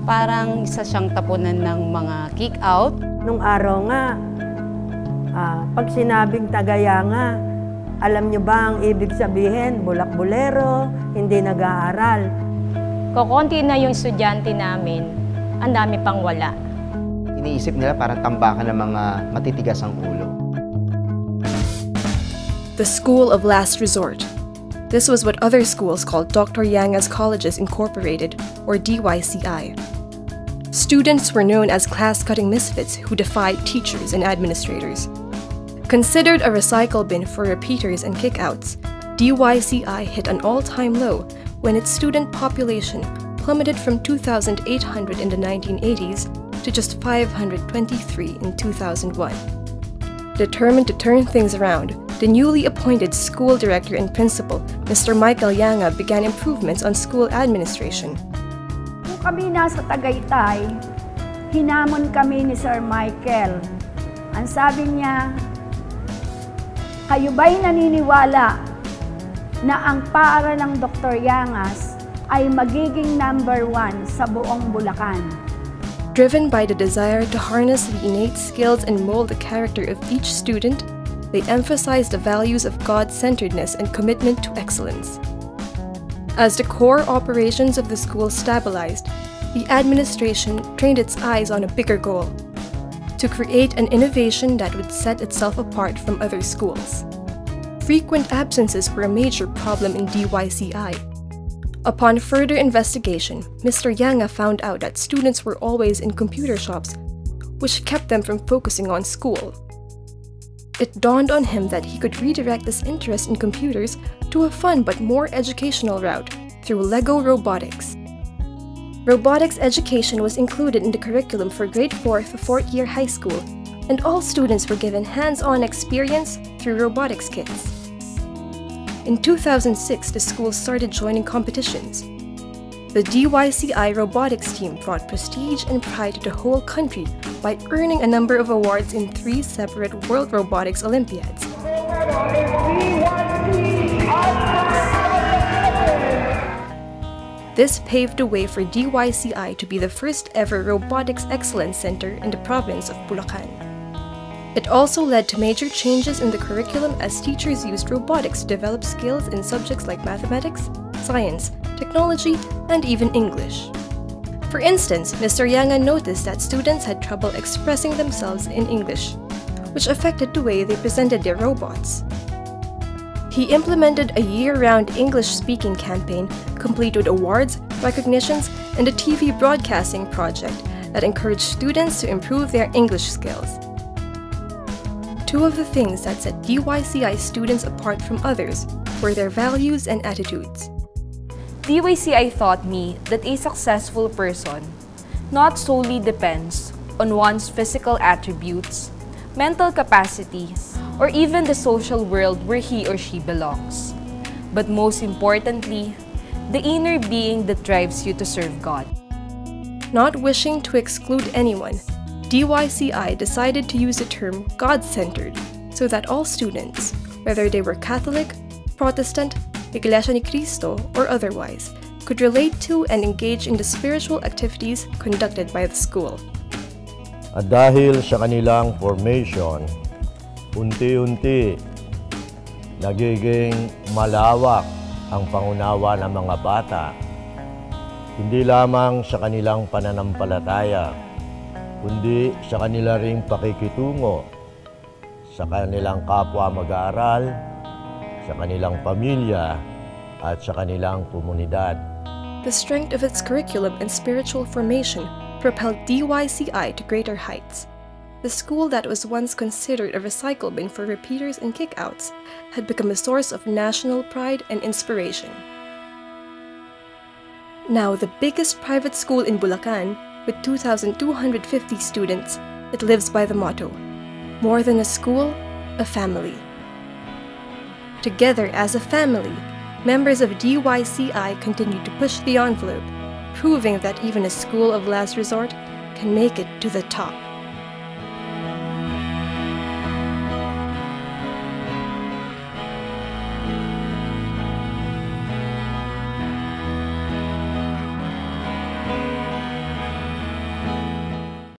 Parang isa siyang tapunan ng mga kick-out. Nung araw nga, pag sinabing Tagayanga, alam niyo ba ang ibig sabihin? Bulak-bulero, hindi nag-aaral. Kukunti na yung estudyante namin, ang dami pang wala. Iniisip nila parang tambakan ng mga matitigas ang ulo. The School of Last Resort. This was what other schools called Dr. Yanga's Colleges Incorporated, or DYCI. Students were known as class-cutting misfits who defied teachers and administrators. Considered a recycle bin for repeaters and kickouts, DYCI hit an all-time low when its student population plummeted from 2,800 in the 1980s to just 523 in 2001. Determined to turn things around, the newly appointed school director and principal, Mr. Michael Yanga, began improvements on school administration. Nung kami nasa Tagaytay, hinamon kami ni Sir Michael. Ang sabi niya, kayo ba'y naniniwala na ang paaralang Dr. Yangas ay magiging #1 sa buong Bulacan? Driven by the desire to harness the innate skills and mold the character of each student, they emphasized the values of God-centeredness and commitment to excellence. As the core operations of the school stabilized, the administration trained its eyes on a bigger goal: to create an innovation that would set itself apart from other schools. Frequent absences were a major problem in DYCI. Upon further investigation, Mr. Yanga found out that students were always in computer shops, which kept them from focusing on school. It dawned on him that he could redirect this interest in computers to a fun but more educational route through Lego Robotics. Robotics education was included in the curriculum for grade 4 to 4th year high school, and all students were given hands-on experience through robotics kits. In 2006, the school started joining competitions. The DYCI robotics team brought prestige and pride to the whole country by earning a number of awards in 3 separate World Robotics Olympiads. This paved the way for DYCI to be the first ever Robotics Excellence Center in the province of Bulacan. It also led to major changes in the curriculum as teachers used robotics to develop skills in subjects like mathematics, science, technology, and even English. For instance, Mr. Yanga noticed that students had trouble expressing themselves in English, which affected the way they presented their robots. He implemented a year-round English-speaking campaign complete with awards, recognitions, and a TV broadcasting project that encouraged students to improve their English skills. Two of the things that set DYCI students apart from others were their values and attitudes. DYCI taught me that a successful person not solely depends on one's physical attributes, mental capacity, or even the social world where he or she belongs. But most importantly, the inner being that drives you to serve God. Not wishing to exclude anyone, DYCI decided to use the term God-centered so that all students, whether they were Catholic, Protestant, Iglesia ni Cristo, or otherwise, could relate to and engage in the spiritual activities conducted by the school. At dahil sa kanilang formation, unti-unti nagiging malawak ang pangunawa ng mga bata, hindi lamang sa kanilang pananampalataya, kundi sa kanila ring pakikitungo sa kanilang kapwa mag-aaral, sa kanilang pamilya, at sa kanilang komunidad. The strength of its curriculum and spiritual formation propelled DYCI to greater heights. The school that was once considered a recycle bin for repeaters and kickouts had become a source of national pride and inspiration. Now the biggest private school in Bulacan, with 2,250 students, it lives by the motto, more than a school, a family. Together as a family, members of DYCI continue to push the envelope, proving that even a school of last resort can make it to the top.